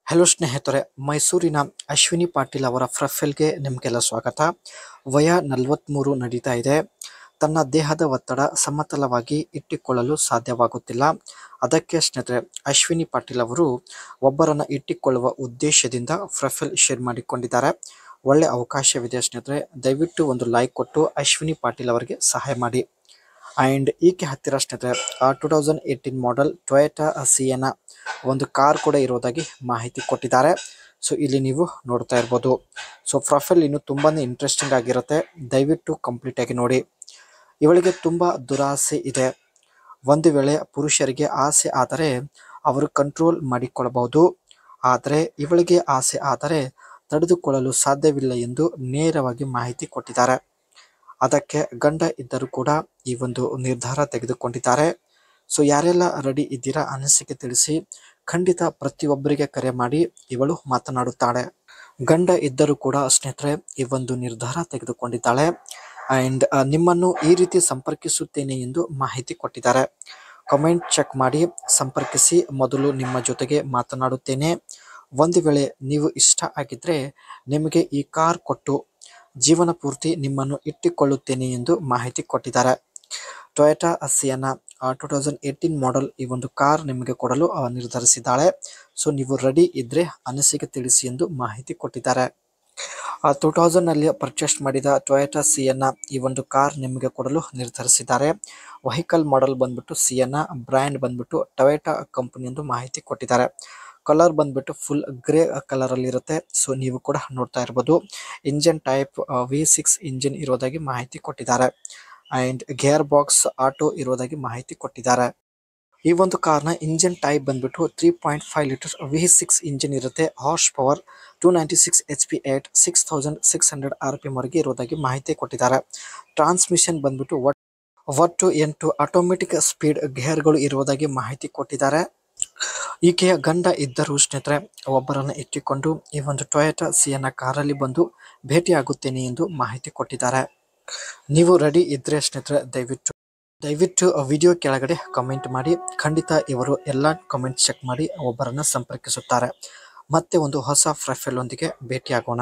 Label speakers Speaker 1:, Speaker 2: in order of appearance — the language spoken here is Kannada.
Speaker 1: ಹಲೋ ಸ್ನೇಹಿತರೆ, ಮೈಸೂರಿನ ಅಶ್ವಿನಿ ಪಾಟೀಲ್ ಅವರ ಪ್ರೊಫೈಲ್ಗೆ ನಿಮಗೆಲ್ಲ ಸ್ವಾಗತ. ವಯ 43 ನಡೀತಾ ಇದೆ. ತನ್ನ ದೇಹದ ಒತ್ತಡ ಸಮತಲವಾಗಿ ಇಟ್ಟುಕೊಳ್ಳಲು ಸಾಧ್ಯವಾಗುತ್ತಿಲ್ಲ. ಅದಕ್ಕೆ ಸ್ನೇಹಿತರೆ ಅಶ್ವಿನಿ ಪಾಟೀಲ್ ಅವರು ಒಬ್ಬರನ್ನು ಇಟ್ಟುಕೊಳ್ಳುವ ಉದ್ದೇಶದಿಂದ ಪ್ರೊಫೈಲ್ ಶೇರ್ ಮಾಡಿಕೊಂಡಿದ್ದಾರೆ. ಒಳ್ಳೆ ಅವಕಾಶವಿದೆ ಸ್ನೇಹಿತರೆ, ದಯವಿಟ್ಟು ಒಂದು ಲೈಕ್ ಕೊಟ್ಟು ಅಶ್ವಿನಿ ಪಾಟೀಲ್ ಅವರಿಗೆ ಸಹಾಯ ಮಾಡಿ. ಆ್ಯಂಡ್ ಈಕೆ ಹತ್ತಿರ ಸ್ನೇಹಿತರೆ 2018 ಮಾಡೆಲ್ ಟೊಯೋಟಾ ಸಿಯೆನಾ ಒಂದು ಕಾರ್ ಕೂಡ ಇರೋದಾಗಿ ಮಾಹಿತಿ ಕೊಟ್ಟಿದ್ದಾರೆ. ಸೊ ಇಲ್ಲಿ ನೀವು ನೋಡ್ತಾ ಇರ್ಬೋದು. ಸೊ ಪ್ರೊಫೈಲ್ ಇನ್ನು ತುಂಬಾ ಇಂಟ್ರೆಸ್ಟಿಂಗ್ ಆಗಿರುತ್ತೆ, ದಯವಿಟ್ಟು ಕಂಪ್ಲೀಟ್ ಆಗಿ ನೋಡಿ. ಇವಳಿಗೆ ತುಂಬ ದುರಾಸೆ ಇದೆ. ಒಂದು ವೇಳೆ ಪುರುಷರಿಗೆ ಆಸೆ ಆದರೆ ಅವರು ಕಂಟ್ರೋಲ್ ಮಾಡಿಕೊಳ್ಳಬಹುದು, ಆದರೆ ಇವಳಿಗೆ ಆಸೆ ಆದರೆ ತಡೆದುಕೊಳ್ಳಲು ಸಾಧ್ಯವಿಲ್ಲ ಎಂದು ನೇರವಾಗಿ ಮಾಹಿತಿ ಕೊಟ್ಟಿದ್ದಾರೆ. ಅದಕ್ಕೆ ಗಂಡ ಇದ್ದರೂ ಕೂಡ ಈ ಒಂದು ನಿರ್ಧಾರ ತೆಗೆದುಕೊಂಡಿದ್ದಾರೆ. ಸೊ ಯಾರೆಲ್ಲ ರೆಡಿ ಇದ್ದೀರಾ ಅನಿಸಿಕೆ ತಿಳಿಸಿ. ಖಂಡಿತ ಪ್ರತಿಯೊಬ್ಬರಿಗೆ ಕರೆ ಮಾಡಿ ಇವಳು ಮಾತನಾಡುತ್ತಾಳೆ. ಗಂಡ ಇದ್ದರೂ ಕೂಡ ಸ್ನೇಹಿತರೆ ಈ ಒಂದು ನಿರ್ಧಾರ ತೆಗೆದುಕೊಂಡಿದ್ದಾಳೆ. ಆ್ಯಂಡ್ ನಿಮ್ಮನ್ನು ಈ ರೀತಿ ಸಂಪರ್ಕಿಸುತ್ತೇನೆ ಎಂದು ಮಾಹಿತಿ ಕೊಟ್ಟಿದ್ದಾರೆ. ಕಮೆಂಟ್ ಚೆಕ್ ಮಾಡಿ ಸಂಪರ್ಕಿಸಿ. ಮೊದಲು ನಿಮ್ಮ ಜೊತೆಗೆ ಮಾತನಾಡುತ್ತೇನೆ. ಒಂದು ವೇಳೆ ನೀವು ಇಷ್ಟ ಆಗಿದ್ದರೆ ನಿಮಗೆ ಈ ಕಾರ್ ಕೊಟ್ಟು ಜೀವನ ಪೂರ್ತಿ ನಿಮ್ಮನ್ನು ಇಟ್ಟುಕೊಳ್ಳುತ್ತೇನೆ ಎಂದು ಮಾಹಿತಿ ಕೊಟ್ಟಿದ್ದಾರೆ. ಟೊಯೋಟಾ ಸಿಯೆನಾ 2018 ಮಾಡೆಲ್ ಈ ಒಂದು ಕಾರ್ ನಿಮಗೆ ಕೊಡಲು ನಿರ್ಧರಿಸಿದ್ದಾಳೆ. ಸೊ ನೀವು ರೆಡಿ ಇದ್ದರೆ ಅನಿಸಿಕೆ ತಿಳಿಸಿ ಎಂದು ಮಾಹಿತಿ ಕೊಟ್ಟಿದ್ದಾರೆ. 2000ನಲ್ಲಿ ಪರ್ಚೇಸ್ ಮಾಡಿದ ಟೊಯೋಟಾ ಸಿಯೆನಾ ಈ ಒಂದು ಕಾರ್ ನಿಮಗೆ ಕೊಡಲು ನಿರ್ಧರಿಸಿದ್ದಾರೆ. ವೆಹಿಕಲ್ ಮಾಡೆಲ್ ಬಂದ್ಬಿಟ್ಟು ಸಿಯೆನಾ, ಬ್ರ್ಯಾಂಡ್ ಬಂದ್ಬಿಟ್ಟು ಟೊಯೋಟಾ ಕಂಪನಿ ಎಂದು ಮಾಹಿತಿ ಕೊಟ್ಟಿದ್ದಾರೆ. ಕಲರ್ ಬಂದ್ಬಿಟ್ಟು ಫುಲ್ ಗ್ರೇ ಕಲರಲ್ಲಿ ಇರುತ್ತೆ. ಸೊ ನೀವು ಕೂಡ ನೋಡ್ತಾ ಇರ್ಬೋದು. ಇಂಜಿನ್ ಟೈಪ್ V6 ಇಂಜಿನ್ ಇರೋದಾಗಿ ಮಾಹಿತಿ ಕೊಟ್ಟಿದ್ದಾರೆ. ಆ್ಯಂಡ್ ಗೇರ್ ಬಾಕ್ಸ್ ಆಟೋ ಇರೋದಾಗಿ ಮಾಹಿತಿ ಕೊಟ್ಟಿದ್ದಾರೆ. ಈ ಒಂದು ಕಾರ್ನ ಇಂಜಿನ್ ಟೈಪ್ ಬಂದ್ಬಿಟ್ಟು 3.5 ಲೀಟರ್ V6 ಇಂಜಿನ್ ಇರುತ್ತೆ. ಹಾರ್ಸ್ ಪವರ್ 296 HP 6600 RPM ವರೆಗೆ ಇರೋದಾಗಿ ಮಾಹಿತಿ ಕೊಟ್ಟಿದ್ದಾರೆ. ಟ್ರಾನ್ಸ್ಮಿಷನ್ ಬಂದ್ಬಿಟ್ಟು ಒಟ್ಟು 8 ಆಟೋಮೆಟಿಕ್ ಸ್ಪೀಡ್ ಗೇರ್ಗಳು ಇರುವುದಾಗಿ ಮಾಹಿತಿ ಕೊಟ್ಟಿದ್ದಾರೆ. ಈಕೆಯ ಗಂಡ ಇದ್ದರೂ ಸ್ನೇಹಿತರೆ ಒಬ್ಬರನ್ನು ಇಟ್ಟುಕೊಂಡು ಈ ಒಂದು ಟೊಯೋಟಾ ಸಿಯೆನಾ ಕಾರಲ್ಲಿ ಬಂದು ಭೇಟಿಯಾಗುತ್ತೇನೆ ಎಂದು ಮಾಹಿತಿ ಕೊಟ್ಟಿದ್ದಾರೆ. ನೀವು ರೆಡಿ ಇದ್ದರೆ ಸ್ನೇಹಿತರೆ ದಯವಿಟ್ಟು ವಿಡಿಯೋ ಕೆಳಗಡೆ ಕಮೆಂಟ್ ಮಾಡಿ. ಖಂಡಿತ ಇವರು ಎಲ್ಲ ಕಮೆಂಟ್ ಚೆಕ್ ಮಾಡಿ ಒಬ್ಬರನ್ನು ಸಂಪರ್ಕಿಸುತ್ತಾರೆ. ಮತ್ತೆ ಒಂದು ಹೊಸ ಪ್ರೊಫೈಲ್ ಒಂದಿಗೆ ಭೇಟಿಯಾಗೋಣ.